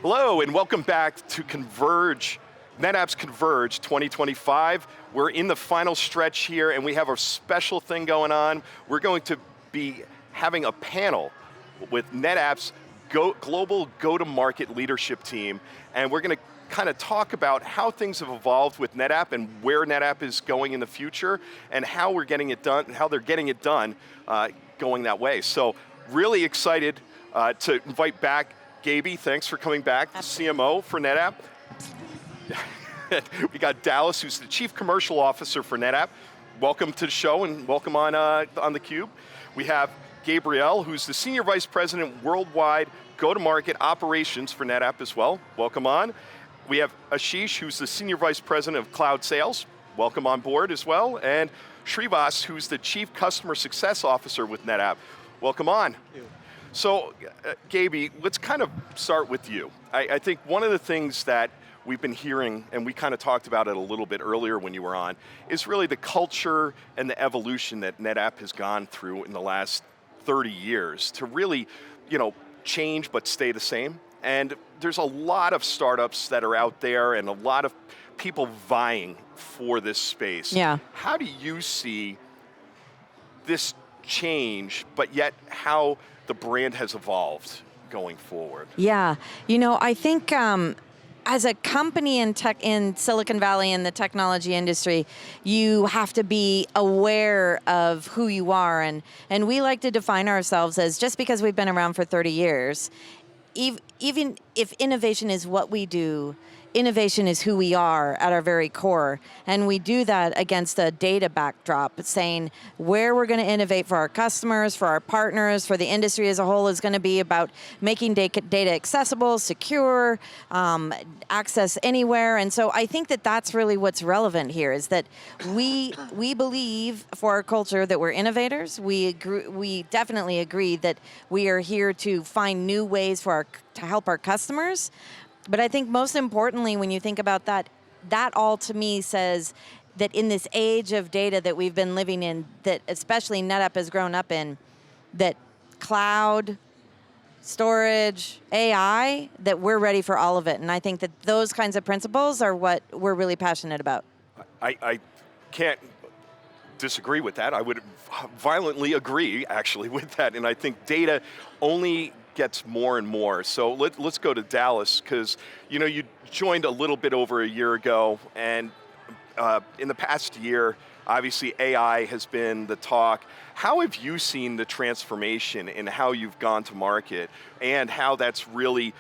Hello, and welcome back to CONVERGE, NetApp's CONVERGE 2025. We're in the final stretch here, and we have a special thing going on. We're going to be having a panel with NetApp's global go-to-market leadership team, and we're going to kind of talk about how things have evolved with NetApp and where NetApp is going in the future, and how we're getting it done, how they're getting it done going that way. So, really excited to invite back Gabie, thanks for coming back, the CMO for NetApp. We got Dallas, who's the Chief Commercial Officer for NetApp. Welcome to the show and welcome on theCUBE. We have Gabriel, who's the Senior Vice President Worldwide Go-to-Market Operations for NetApp as well. Welcome on. We have Ashish, who's the Senior Vice President of Cloud Sales. Welcome on board as well. And Srivatsan, who's the Chief Customer Success Officer with NetApp. Welcome on. Thank you. So, Gabie, let's kind of start with you. I think one of the things that we've been hearing, and we kind of talked about it a little bit earlier when you were on, is really the culture and the evolution that NetApp has gone through in the last 30 years to really, change but stay the same. And there's a lot of startups that are out there and a lot of people vying for this space. Yeah. How do you see this change, but yet how the brand has evolved going forward? Yeah, I think as a company in Silicon Valley in the technology industry, you have to be aware of who you are, and we like to define ourselves as, just because we've been around for 30 years, even if innovation is what we do, innovation is who we are at our very core, and we do that against a data backdrop, saying where we're going to innovate for our customers, for our partners, for the industry as a whole is going to be about making data accessible, secure, access anywhere. And so I think that that's really what's relevant here, is that we believe for our culture that we're innovators. We definitely agree that we are here to find new ways to help our customers. But I think most importantly, when you think about that all to me says that in this age of data that we've been living in, that especially NetApp has grown up in, that cloud, storage, AI, that we're ready for all of it. And I think that those kinds of principles are what we're really passionate about. I can't disagree with that. I would violently agree, actually, with that. And I think data only gets more and more. So let's go to Dallas, because you joined a little bit over a year ago, and in the past year, obviously AI has been the talk. How have you seen the transformation in how you've gone to market, and how that's really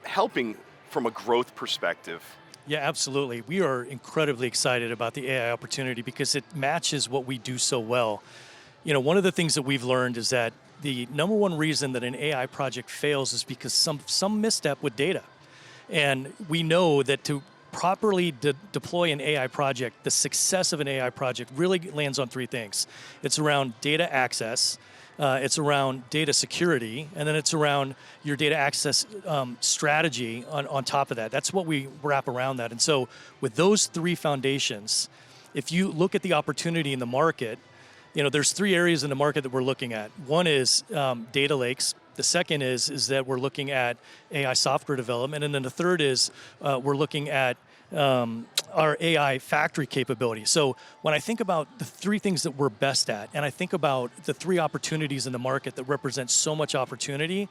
helping from a growth perspective? Yeah, absolutely. We are incredibly excited about the AI opportunity because it matches what we do so well. One of the things that we've learned is that the number one reason that an AI project fails is because some misstep with data. And we know that to properly deploy an AI project, the success of an AI project really lands on three things. It's around data access, it's around data security, and then it's around your data access strategy on top of that. That's what we wrap around that. And so with those three foundations, if you look at the opportunity in the market, there's three areas in the market that we're looking at. One is data lakes. The second is that we're looking at AI software development. And then the third is we're looking at our AI factory capability. So when I think about the three things that we're best at, and I think about the three opportunities in the market that represent so much opportunity,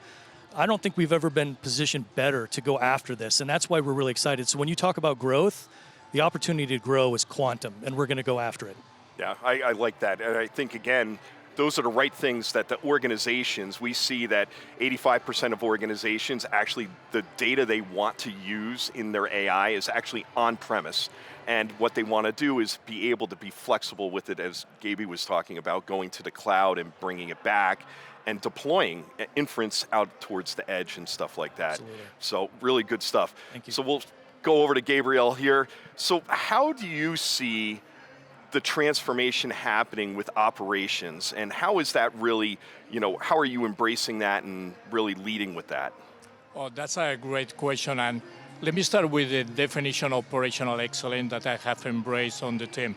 I don't think we've ever been positioned better to go after this. And that's why we're really excited. So when you talk about growth, the opportunity to grow is quantum, and we're going to go after it. Yeah, I like that. And I think, again, those are the right things that the organizations, we see that 85% of organizations, actually the data they want to use in their AI is actually on-premise. And what they want to do is be able to be flexible with it, as Gabie was talking about, going to the cloud and bringing it back and deploying inference out towards the edge and stuff like that. Absolutely. So really good stuff. Thank you. So we'll go over to Gabriel here. So how do you see the transformation happening with operations, and how is that really, how are you embracing that and really leading with that? Oh, that's a great question, and let me start with the definition of operational excellence that I have embraced on the team.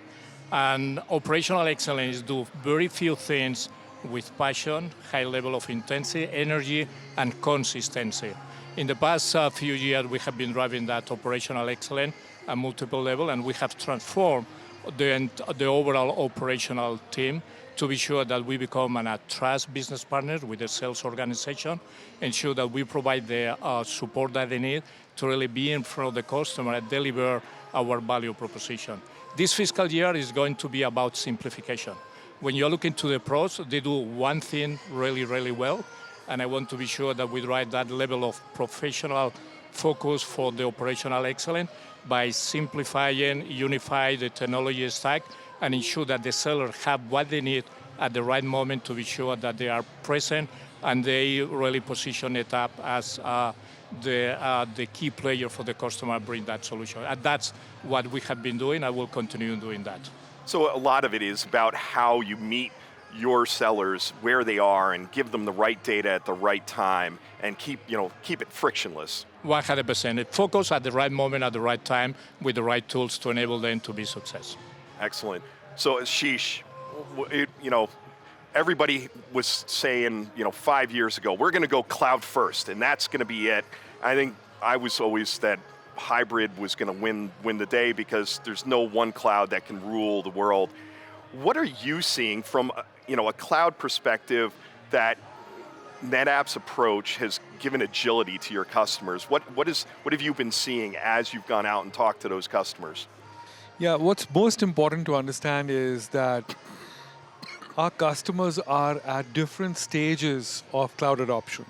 And operational excellence do very few things with passion, high level of intensity, energy, and consistency. In the past few years, we have been driving that operational excellence at multiple levels, and we have transformed the overall operational team to be sure that we become a trust business partner with the sales organization, ensure that we provide the support that they need to really be in front of the customer and deliver our value proposition. This fiscal year is going to be about simplification. When you look into the pros, they do one thing really, really well, and I want to be sure that we drive that level of professional focus for the operational excellence by simplifying, unify the technology stack, and ensure that the sellers have what they need at the right moment to be sure that they are present and they really position NetApp as the key player for the customer, bring that solution. And that's what we have been doing. I will continue doing that. So a lot of it is about how you meet your sellers where they are and give them the right data at the right time and keep it frictionless. 100%. Focus at the right moment, at the right time, with the right tools to enable them to be successful. Excellent. So Ashish, everybody was saying, 5 years ago, we're going to go cloud first, and that's going to be it. I think I was always that hybrid was going to win the day because there's no one cloud that can rule the world. What are you seeing from a cloud perspective that NetApp's approach has given agility to your customers? What have you been seeing as you've gone out and talked to those customers? Yeah, what's most important to understand is that our customers are at different stages of cloud adoption.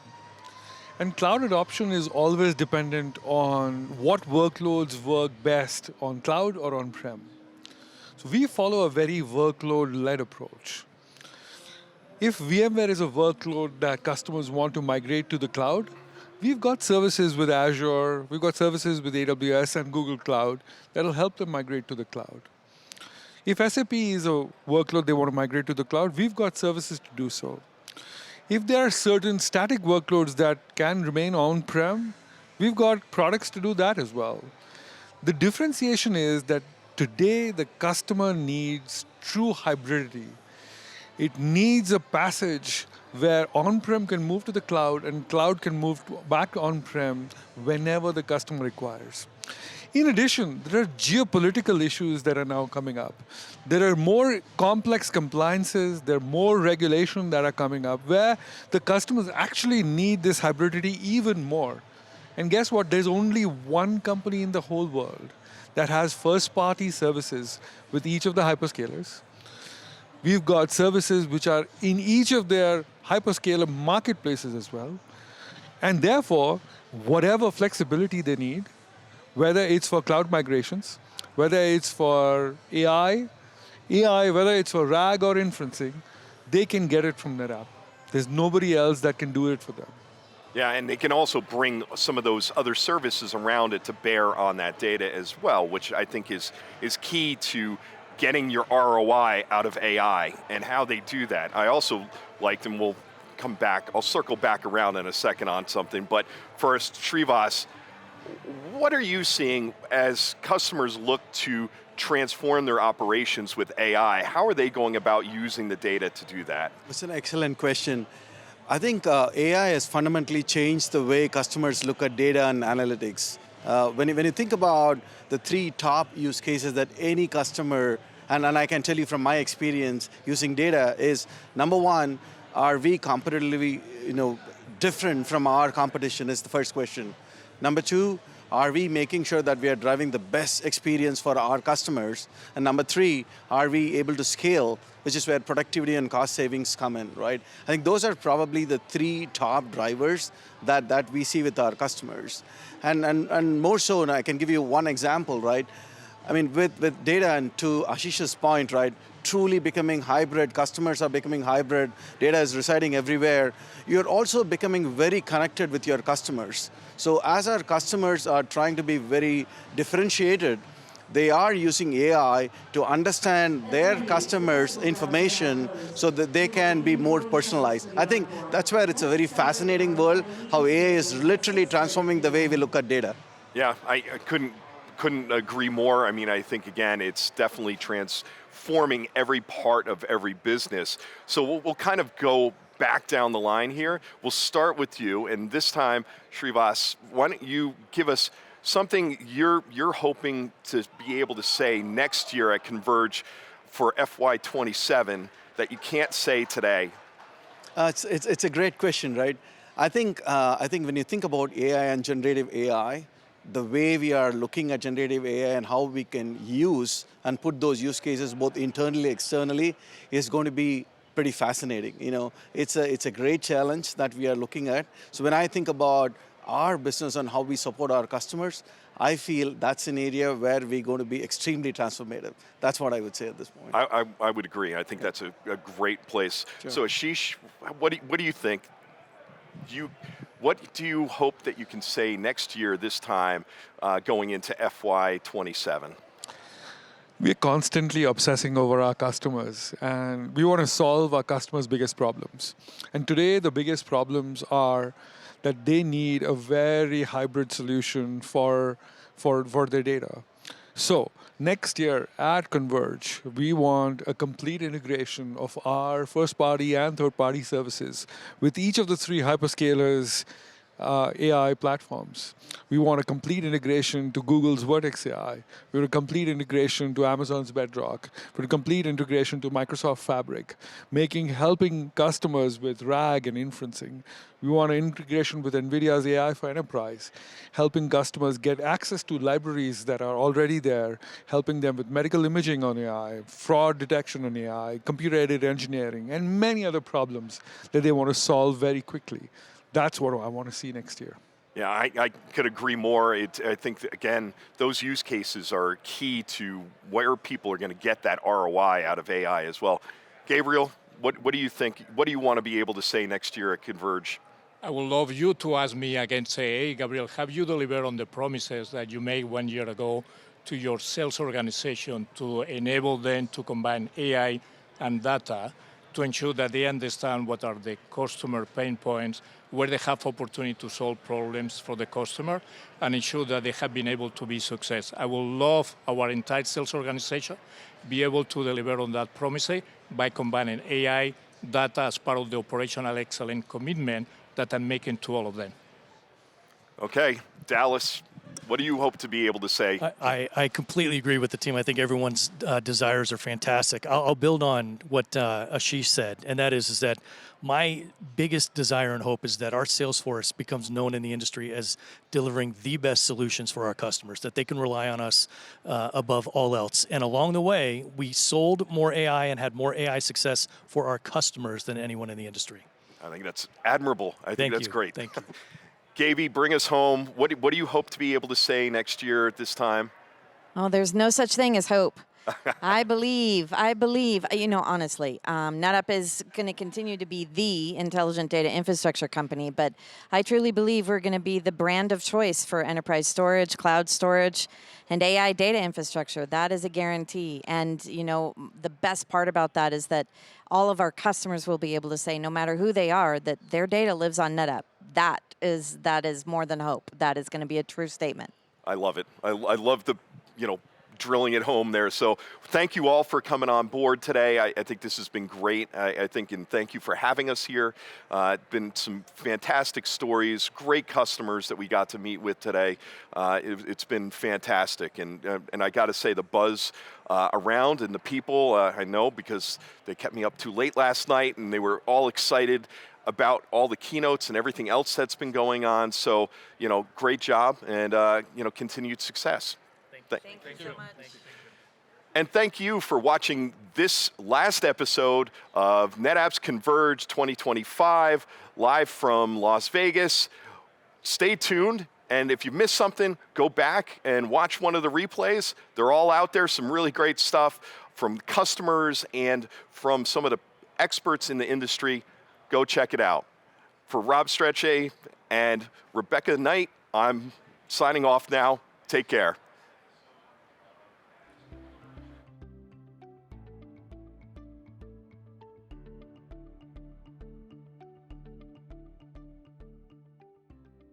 And cloud adoption is always dependent on what workloads work best on cloud or on-prem. So we follow a very workload-led approach. If VMware is a workload that customers want to migrate to the cloud, we've got services with Azure, we've got services with AWS and Google Cloud that'll help them migrate to the cloud. If SAP is a workload they want to migrate to the cloud, we've got services to do so. If there are certain static workloads that can remain on-prem, we've got products to do that as well. The differentiation is that today the customer needs true hybridity. It needs a passage where on-prem can move to the cloud and cloud can move back on-prem whenever the customer requires. In addition, there are geopolitical issues that are now coming up. There are more complex compliances, there are more regulation that are coming up where the customers actually need this hybridity even more. And guess what? There's only one company in the whole world that has first-party services with each of the hyperscalers. We've got services which are in each of their hyperscaler marketplaces as well. And therefore, whatever flexibility they need, whether it's for cloud migrations, whether it's for AI, whether it's for RAG or inferencing, they can get it from NetApp. There's nobody else that can do it for them. Yeah, and they can also bring some of those other services around it to bear on that data as well, which I think is key to getting your ROI out of AI and how they do that. I also liked, and we'll come back, I'll circle back around in a second on something, but first, Srivas, what are you seeing as customers look to transform their operations with AI? How are they going about using the data to do that? That's an excellent question. I think AI has fundamentally changed the way customers look at data and analytics. When you think about the three top use cases that any customer, and I can tell you from my experience using data, is number one, are we competitively different from our competition is the first question. Number two, are we making sure that we are driving the best experience for our customers? And number three, are we able to scale, which is where productivity and cost savings come in, right? I think those are probably the three top drivers that we see with our customers. And more so, and I can give you one example, right? I mean, with data, and to Ashish's point, right, truly becoming hybrid, customers are becoming hybrid, data is residing everywhere, you're also becoming very connected with your customers. So as our customers are trying to be very differentiated, they are using AI to understand their customers' information so that they can be more personalized. I think that's where it's a very fascinating world, how AI is literally transforming the way we look at data. Yeah, I couldn't agree more. I mean, I think, again, it's definitely transforming every part of every business. So we'll kind of go back down the line here. We'll start with you, and this time, Srivas, why don't you give us something you're hoping to be able to say next year at Converge for FY27 that you can't say today? It's a great question, right? I think when you think about AI and generative AI, the way we are looking at generative AI and how we can use and put those use cases both internally, externally, is going to be pretty fascinating. You know, it's a great challenge that we are looking at. So when I think about our business and how we support our customers, I feel that's an area where we're going to be extremely transformative. That's what I would say at this point. I would agree. I think that's a great place. Sure. So Ashish, what do you think? What do you hope that you can say next year, this time, going into FY27? We're constantly obsessing over our customers, and we want to solve our customers' biggest problems. And today, the biggest problems are that they need a very hybrid solution for their data. So next year at Converge, we want a complete integration of our first-party and third-party services with each of the three hyperscalers' AI platforms. We want a complete integration to Google's Vertex AI. We want a complete integration to Amazon's Bedrock. We want a complete integration to Microsoft Fabric, helping customers with RAG and inferencing. We want an integration with NVIDIA's AI for Enterprise, helping customers get access to libraries that are already there, helping them with medical imaging on AI, fraud detection on AI, computer-aided engineering, and many other problems that they want to solve very quickly. That's what I want to see next year. Yeah, I could agree more. I think, that, again, those use cases are key to where people are going to get that ROI out of AI as well. Gabriel, what do you think? What do you want to be able to say next year at Converge? I would love you to ask me again, say, hey, Gabriel, have you delivered on the promises that you made 1 year ago to your sales organization to enable them to combine AI and data to ensure that they understand what are the customer pain points, where they have opportunity to solve problems for the customer, and ensure that they have been able to be success. I would love our entire sales organization be able to deliver on that promise by combining AI, data as part of the operational excellence commitment that I'm making to all of them. Okay, Dallas, what do you hope to be able to say? I completely agree with the team. I think everyone's desires are fantastic. I'll build on what Ashish said, and that is that my biggest desire and hope is that our sales force becomes known in the industry as delivering the best solutions for our customers, that they can rely on us above all else. And along the way, we sold more AI and had more AI success for our customers than anyone in the industry. I think that's admirable. I think that's great. Thank you. Gabie, bring us home. What do you hope to be able to say next year at this time? Oh, there's no such thing as hope. I believe, honestly, NetApp is going to continue to be the intelligent data infrastructure company, but I truly believe we're going to be the brand of choice for enterprise storage, cloud storage, and AI data infrastructure. That is a guarantee. And, the best part about that is that all of our customers will be able to say, no matter who they are, that their data lives on NetApp. That is more than hope. That is going to be a true statement. I love it. I love the, drilling it home there. So thank you all for coming on board today. I think this has been great. I think, and thank you for having us here. Been some fantastic stories, great customers that we got to meet with today. It's been fantastic. And I got to say the buzz around and the people, I know because they kept me up too late last night and they were all excited about all the keynotes and everything else that's been going on. So, great job and, continued success. Thank you so much. And thank you for watching this last episode of NetApp's Converge 2025, live from Las Vegas. Stay tuned, and if you missed something, go back and watch one of the replays. They're all out there, some really great stuff from customers and from some of the experts in the industry. Go check it out. For Rob Strechay and Rebecca Knight, I'm signing off now. Take care.